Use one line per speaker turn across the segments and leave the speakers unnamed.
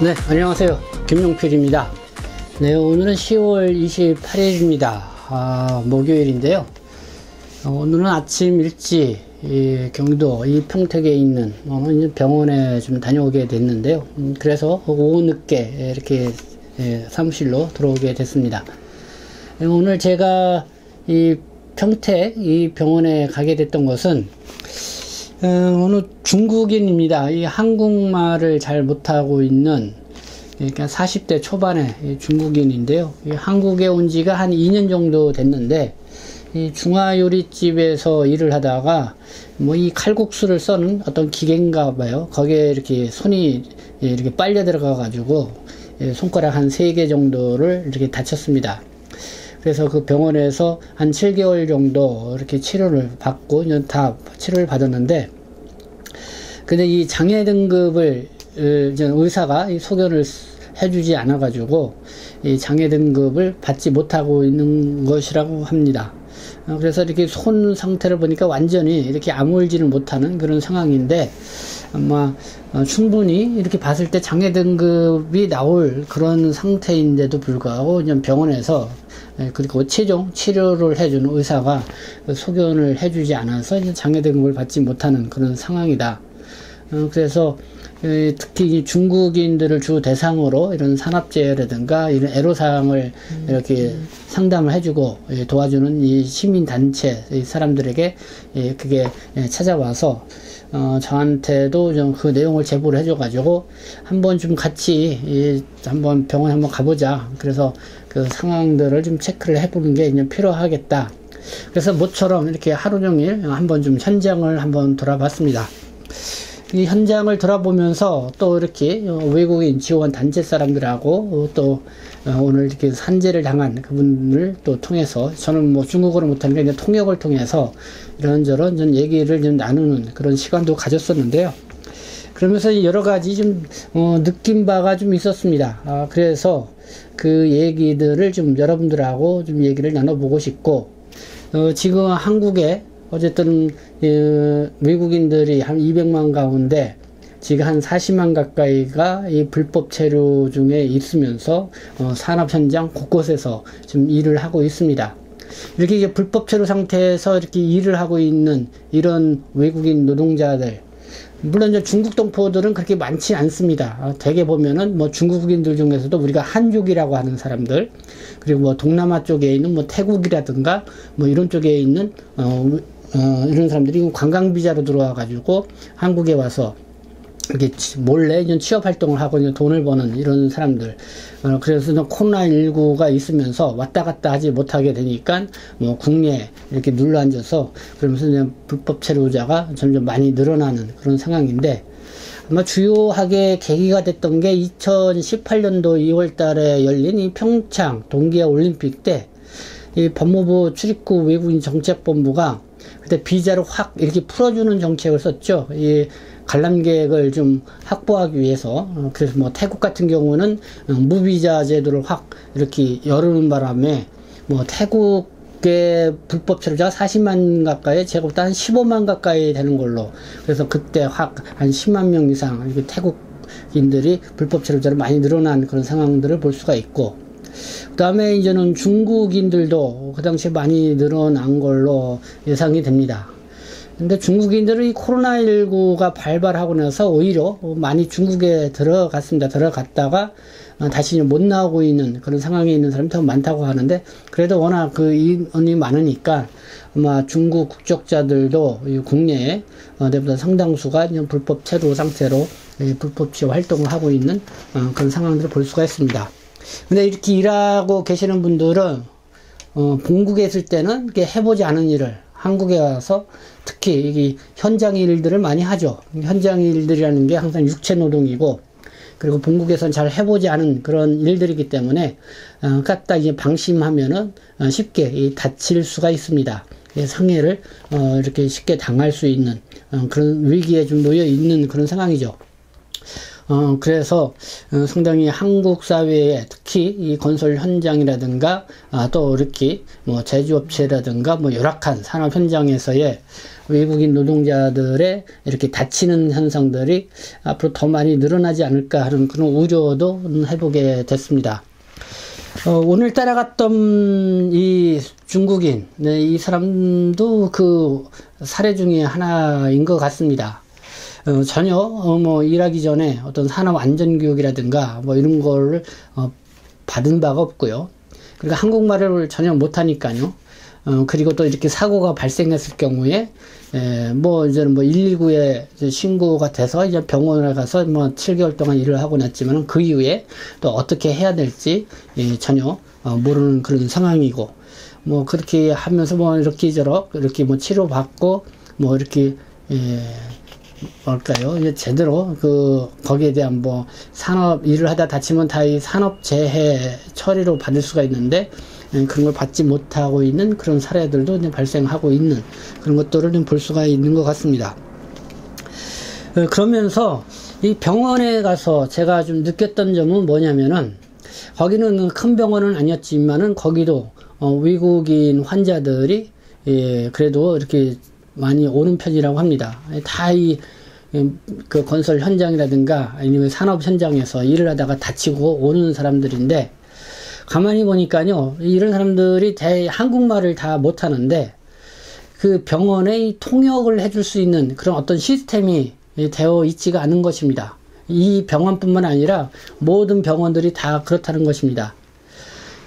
네, 안녕하세요. 김용필입니다. 네, 오늘은 10월 28일입니다. 목요일인데요. 오늘은 아침 일찍 경기도 이 평택에 있는 병원에 좀 다녀오게 됐는데요. 그래서 오후 늦게 이렇게 사무실로 들어오게 됐습니다. 오늘 제가 이 평택 이 병원에 가게 됐던 것은 어느 중국인입니다. 이 한국말을 잘 못하고 있는, 그러니까 40대 초반의 중국인인데요. 한국에 온 지가 한 2년 정도 됐는데, 이 중화요리집에서 일을 하다가, 이 칼국수를 써는 어떤 기계인가 봐요. 거기에 이렇게 손이 이렇게 빨려 들어가가지고, 손가락 한 3개 정도를 이렇게 다쳤습니다. 그래서 그 병원에서 한 7개월 정도 이렇게 치료를 받고, 다 치료를 받았는데, 근데 이 장애 등급을 의사가 소견을 해주지 않아가지고, 이 장애 등급을 받지 못하고 있는 것이라고 합니다. 그래서 이렇게 손 상태를 보니까 완전히 이렇게 아물지를 못하는 그런 상황인데, 아마 충분히 이렇게 봤을 때 장애 등급이 나올 그런 상태인데도 불구하고 병원에서 그리고 최종 치료를 해주는 의사가 소견을 해주지 않아서 장애 등급을 받지 못하는 그런 상황이다. 그래서 특히 중국인들을 주 대상으로 이런 산업재해라든가 이런 애로사항을 이렇게 상담을 해주고 도와주는 이 시민단체 사람들에게 그게 찾아와서 저한테도 좀 그 내용을 제보를 해줘가지고 한번 좀 같이 한번 병원에 한번 가보자. 그래서 그 상황들을 좀 체크를 해보는 게 이제 필요하겠다. 그래서 모처럼 이렇게 하루 종일 한번 좀 현장을 한번 돌아봤습니다. 이 현장을 돌아보면서 또 이렇게 외국인 지원 단체 사람들하고 또 오늘 이렇게 산재를 당한 그분을 또 통해서 저는 중국어를 못하는 게 통역을 통해서 이런저런 좀 얘기를 좀 나누는 그런 시간도 가졌었는데요. 그러면서 여러 가지 좀 느낀 바가 좀 있었습니다. 그래서 그 얘기들을 좀 여러분들하고 좀 얘기를 나눠보고 싶고, 지금 한국에 어쨌든 외국인들이 한 200만 가운데 지금 한 40만 가까이가 이 불법 체류 중에 있으면서 산업 현장 곳곳에서 지금 일을 하고 있습니다. 이렇게 이제 불법 체류 상태에서 이렇게 일을 하고 있는 이런 외국인 노동자들, 물론 이제 중국 동포들은 그렇게 많지 않습니다. 대개 보면은 중국인들 중에서도 우리가 한족이라고 하는 사람들, 그리고 동남아 쪽에 있는 태국이라든가 이런 쪽에 있는 이런 사람들이 관광비자로 들어와가지고 한국에 와서 이렇게 몰래 취업 활동을 하고 돈을 버는 이런 사람들. 그래서 코로나19가 있으면서 왔다 갔다 하지 못하게 되니까 국내에 이렇게 눌러 앉아서 그러면서 불법 체류자가 점점 많이 늘어나는 그런 상황인데, 아마 주요하게 계기가 됐던 게 2018년도 2월 달에 열린 이 평창 동계아 올림픽 때 이 법무부 출입국 외국인 정책본부가 그때 비자를 확 이렇게 풀어주는 정책을 썼죠. 이 관람객을 좀 확보하기 위해서. 그래서 태국 같은 경우는 무비자 제도를 확 이렇게 열는 바람에 태국의 불법 체류자가 40만 가까이, 제국도 한 15만 가까이 되는 걸로. 그래서 그때 확 한 10만 명 이상 이렇게 태국인들이 불법 체류자로 많이 늘어난 그런 상황들을 볼 수가 있고, 그 다음에 이제는 중국인들도 그 당시에 많이 늘어난 걸로 예상이 됩니다. 근데 중국인들은 이 코로나19가 발발하고 나서 오히려 많이 중국에 들어갔습니다. 들어갔다가 다시 못 나오고 있는 그런 상황에 있는 사람이 더 많다고 하는데, 그래도 워낙 그 인원이 많으니까 아마 중국 국적자들도 국내에 대보다 상당수가 불법 체류 상태로 불법 취업 활동을 하고 있는 그런 상황들을 볼 수가 있습니다. 근데 이렇게 일하고 계시는 분들은 본국에 있을 때는 이렇게 해보지 않은 일을 한국에 와서 특히 이 현장 일들을 많이 하죠. 현장 일들이라는 게 항상 육체 노동이고, 그리고 본국에서는 잘 해보지 않은 그런 일들이기 때문에 갖다 이제 방심하면은 쉽게 다칠 수가 있습니다. 상해를 이렇게 쉽게 당할 수 있는 그런 위기에 좀 놓여 있는 그런 상황이죠. 그래서 상당히 한국 사회에 특히 이 건설 현장이라든가 또 이렇게 뭐 제조업체라든가 뭐 열악한 산업 현장에서의 외국인 노동자들의 이렇게 다치는 현상들이 앞으로 더 많이 늘어나지 않을까 하는 그런 우려도 해보게 됐습니다. 오늘 따라갔던 이 중국인, 네, 이 사람도 그 사례 중에 하나인 것 같습니다. 전혀 뭐 일하기 전에 어떤 산업 안전 교육이라든가 뭐 이런 거를 받은 바가 없고요. 그리고 한국말을 전혀 못하니까요. 그리고 또 이렇게 사고가 발생했을 경우에 뭐 이제는 뭐 119에 신고가 돼서 이제 병원에 가서 뭐 7개월 동안 일을 하고 났지만 그 이후에 또 어떻게 해야 될지 전혀 모르는 그런 상황이고, 뭐 그렇게 하면서 뭐 이렇게 뭐 치료받고 뭐 이렇게 뭘까요? 이제 제대로 거기에 대한 뭐 산업 일을 하다 다치면 다 이 산업재해 처리로 받을 수가 있는데 그런 걸 받지 못하고 있는 그런 사례들도 이제 발생하고 있는 그런 것들을 좀 볼 수가 있는 것 같습니다. 그러면서 이 병원에 가서 제가 좀 느꼈던 점은 뭐냐면은, 거기는 큰 병원은 아니었지만은 거기도 외국인 환자들이 그래도 이렇게 많이 오는 편이라고 합니다. 다 그 건설 현장이라든가 아니면 산업 현장에서 일을 하다가 다치고 오는 사람들인데, 가만히 보니까요, 이런 사람들이 한국말을 다 못하는데 그 병원의 통역을 해줄 수 있는 그런 어떤 시스템이 되어 있지가 않은 것입니다. 이 병원뿐만 아니라 모든 병원들이 다 그렇다는 것입니다.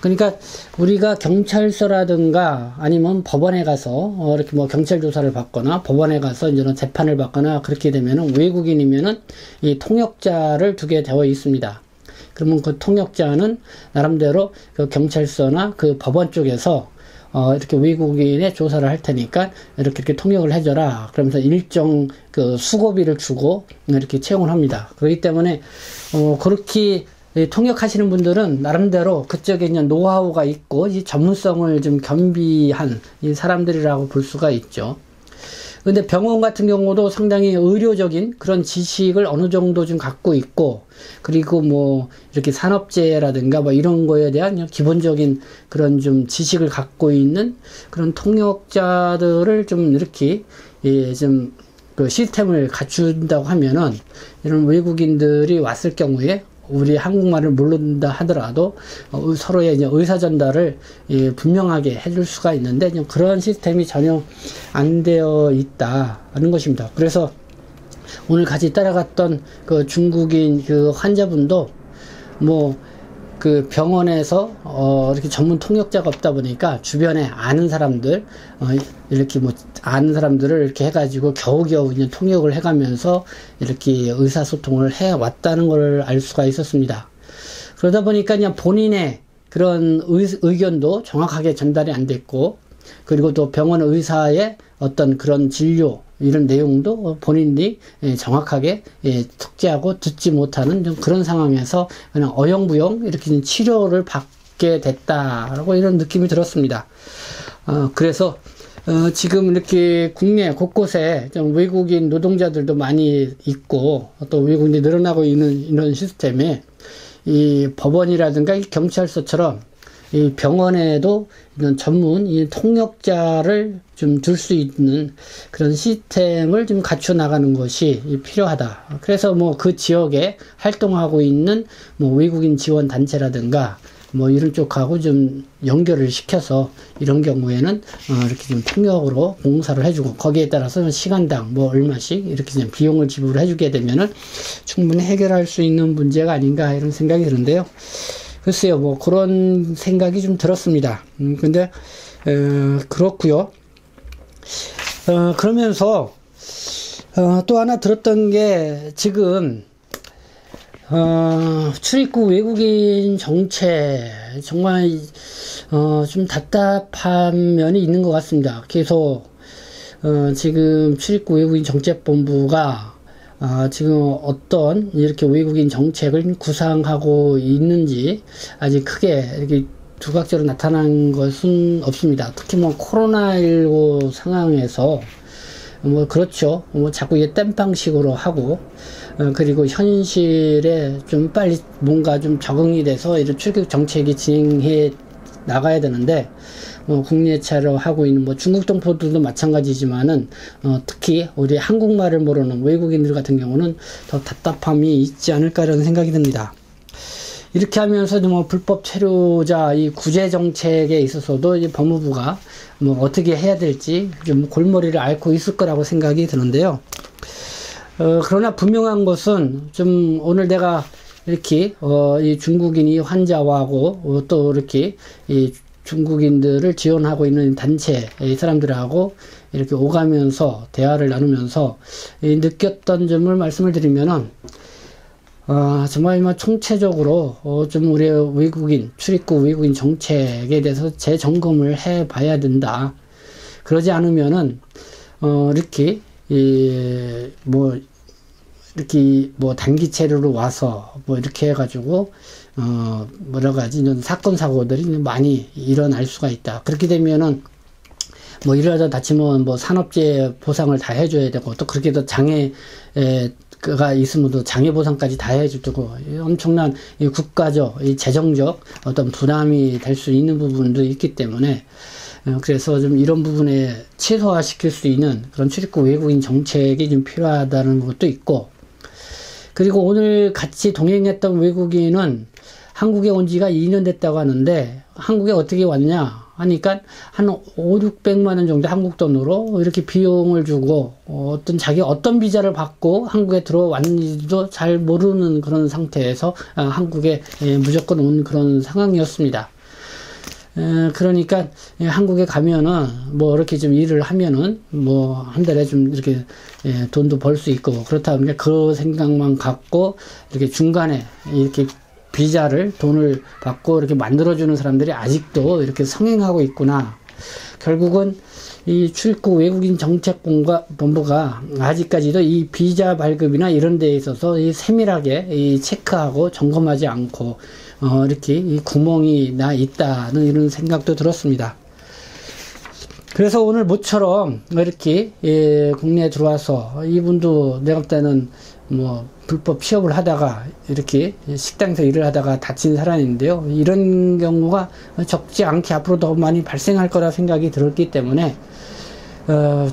그러니까 우리가 경찰서라든가 아니면 법원에 가서 이렇게 뭐 경찰 조사를 받거나 법원에 가서 이제 재판을 받거나 그렇게 되면은 외국인이면은 이 통역자를 두게 되어 있습니다. 그러면 그 통역자는 나름대로 그 경찰서나 그 법원 쪽에서 이렇게 외국인의 조사를 할 테니까 이렇게 통역을 해줘라, 그러면서 일정 그 수고비를 주고 이렇게 채용을 합니다. 그렇기 때문에 그렇게 통역하시는 분들은 나름대로 그쪽에 있는 노하우가 있고 이 전문성을 좀 겸비한 이 사람들이라고 볼 수가 있죠. 근데 병원 같은 경우도 상당히 의료적인 그런 지식을 어느 정도 좀 갖고 있고, 그리고 뭐 이렇게 산업재해라든가 뭐 이런 거에 대한 기본적인 그런 좀 지식을 갖고 있는 그런 통역자들을 좀 이렇게 좀 그 시스템을 갖춘다고 하면은, 이런 외국인들이 왔을 경우에 우리 한국말을 모른다 하더라도 서로의 이제 의사 전달을 분명하게 해줄 수가 있는데 그런 시스템이 전혀 안 되어 있다는 것입니다. 그래서 오늘 같이 따라갔던 그 중국인 그 환자분도 뭐 그 병원에서 이렇게 전문 통역자가 없다 보니까 주변에 아는 사람들 이렇게 뭐 아는 사람들을 이렇게 해가지고 겨우겨우 이제 통역을 해가면서 이렇게 의사소통을 해 왔다는 걸 알 수가 있었습니다. 그러다 보니까 그냥 본인의 그런 의견도 정확하게 전달이 안 됐고, 그리고 또 병원 의사의 어떤 그런 진료 이런 내용도 본인이 정확하게 숙지하고 듣지 못하는 좀 그런 상황에서 그냥 어영부영 이렇게 치료를 받게 됐다라고 이런 느낌이 들었습니다. 그래서 지금 이렇게 국내 곳곳에 좀 외국인 노동자들도 많이 있고 또 외국인이 늘어나고 있는 이런 시스템에 이 법원이라든가 이 경찰서처럼 이 병원에도 이런 전문 이 통역자를 좀 둘 수 있는 그런 시스템을 좀 갖춰 나가는 것이 필요하다. 그래서 뭐 그 지역에 활동하고 있는 뭐 외국인 지원 단체라든가 뭐 이런 쪽하고 좀 연결을 시켜서 이런 경우에는 이렇게 좀 통역으로 봉사를 해주고 거기에 따라서 시간당 뭐 얼마씩 이렇게 그냥 비용을 지불을 해주게 되면은 충분히 해결할 수 있는 문제가 아닌가 이런 생각이 드는데요. 글쎄요, 뭐 그런 생각이 좀 들었습니다. 근데 그렇고요. 그러면서 또 하나 들었던 게 지금 출입국 외국인 정책 정말 좀 답답한 면이 있는 것 같습니다. 계속 지금 출입국 외국인 정책본부가 지금 어떤 이렇게 외국인 정책을 구상하고 있는지 아직 크게 이렇게 두각적으로 나타난 것은 없습니다. 특히 뭐 코로나19 상황에서 뭐 그렇죠. 뭐 자꾸 이게 땜빵식으로 하고 그리고 현실에 좀 빨리 뭔가 좀 적응이 돼서 이런 출국 정책이 진행해 나가야 되는데 국내차로 하고 있는 뭐 중국 동포들도 마찬가지지만은 특히 우리 한국말을 모르는 외국인들 같은 경우는 더 답답함이 있지 않을까라는 생각이 듭니다. 이렇게 하면서도 뭐 불법 체류자 이 구제 정책에 있어서도 이제 법무부가 뭐 어떻게 해야 될지 좀 골머리를 앓고 있을 거라고 생각이 드는데요. 그러나 분명한 것은 좀 오늘 내가 이렇게 이 중국인이 환자하고 또 이렇게 이 중국인들을 지원하고 있는 단체 이 사람들하고 이렇게 오가면서 대화를 나누면서 느꼈던 점을 말씀을 드리면은 정말 총체적으로 좀 우리 외국인 출입국 외국인 정책에 대해서 재점검을 해 봐야 된다. 그러지 않으면은 이렇게 이렇게 단기 체류로 와서 이렇게 해가지고 여러 가지 이런 사건 사고들이 많이 일어날 수가 있다. 그렇게 되면은 이러다 다치면 산업재해 보상을 다 해줘야 되고 또 그렇게 더 장애가 있으면 또 장애 보상까지 다 해주고 엄청난 이 국가적 이 재정적 어떤 부담이 될 수 있는 부분도 있기 때문에 그래서 좀 이런 부분에 최소화시킬 수 있는 그런 출입국 외국인 정책이 좀 필요하다는 것도 있고, 그리고 오늘 같이 동행했던 외국인은 한국에 온 지가 2년 됐다고 하는데 한국에 어떻게 왔냐 하니까 한 5,600만 원 정도 한국 돈으로 이렇게 비용을 주고 자기 어떤 비자를 받고 한국에 들어왔는지도 잘 모르는 그런 상태에서 한국에 무조건 온 그런 상황이었습니다. 그러니까 한국에 가면은 이렇게 좀 일을 하면은 한 달에 좀 이렇게 돈도 벌 수 있고 그렇다 보니까 그 생각만 갖고 이렇게 중간에 이렇게 비자를 돈을 받고 이렇게 만들어주는 사람들이 아직도 이렇게 성행하고 있구나. 결국은 이 출입국 외국인 정책본부가 아직까지도 이 비자 발급이나 이런 데에 있어서 이 세밀하게 이 체크하고 점검하지 않고 이렇게 이 구멍이 나 있다는 이런 생각도 들었습니다. 그래서 오늘 모처럼 이렇게 국내에 들어와서 이분도 내가 볼 때는 불법 취업을 하다가 이렇게 식당에서 일을 하다가 다친 사람인데요. 이런 경우가 적지 않게 앞으로 더 많이 발생할 거라 생각이 들었기 때문에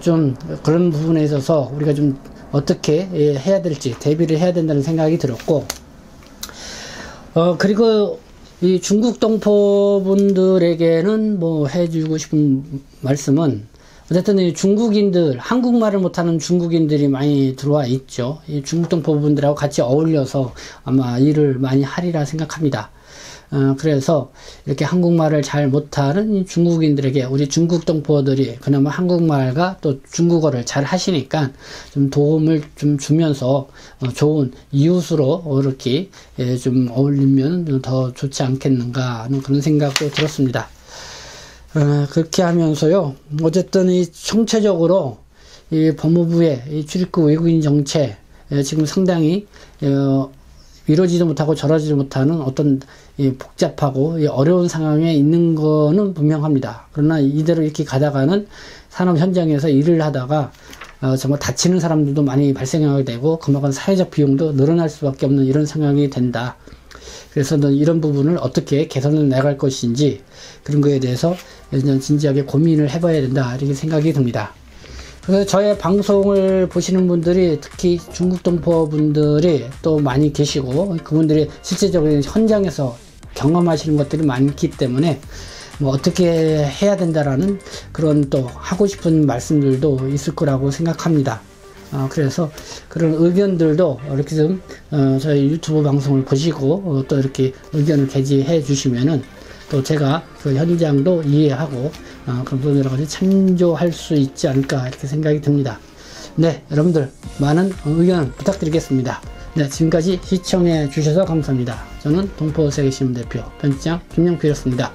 좀 그런 부분에 있어서 우리가 좀 어떻게 해야 될지 대비를 해야 된다는 생각이 들었고, 그리고 이 중국 동포분들에게는 해주고 싶은 말씀은 어쨌든 이 중국인들, 한국말을 못하는 중국인들이 많이 들어와 있죠. 이 중국 동포분들하고 같이 어울려서 아마 일을 많이 하리라 생각합니다. 그래서 이렇게 한국말을 잘 못하는 이 중국인들에게 우리 중국 동포들이 그나마 한국말과 또 중국어를 잘 하시니까 좀 도움을 좀 주면서 좋은 이웃으로 이렇게 좀 어울리면 더 좋지 않겠는가 하는 그런 생각도 들었습니다. 그렇게 하면서요, 어쨌든 이 총체적으로 이 법무부의 이 출입국 외국인 정책 지금 상당히 이러지도 못하고 저러지도 못하는 어떤 이 복잡하고 이 어려운 상황에 있는 거는 분명합니다. 그러나 이대로 이렇게 가다가는 산업 현장에서 일을 하다가 정말 다치는 사람들도 많이 발생하게 되고 그만큼 사회적 비용도 늘어날 수밖에 없는 이런 상황이 된다. 그래서 이런 부분을 어떻게 개선해 나갈 것인지 그런 거에 대해서 진지하게 고민을 해봐야 된다 이렇게 생각이 듭니다. 그래서 저의 방송을 보시는 분들이 특히 중국 동포 분들이 또 많이 계시고 그분들이 실제적으로 현장에서 경험하시는 것들이 많기 때문에 어떻게 해야 된다라는 그런 또 하고 싶은 말씀들도 있을 거라고 생각합니다. 그래서 그런 의견들도 이렇게 좀 저희 유튜브 방송을 보시고 또 이렇게 의견을 게시해 주시면은 또 제가 그 현장도 이해하고 그런 여러 가지 참조할 수 있지 않을까 이렇게 생각이 듭니다. 네, 여러분들 많은 의견 부탁드리겠습니다. 네, 지금까지 시청해 주셔서 감사합니다. 저는 동포세계신문 대표 편집장 김영필이었습니다.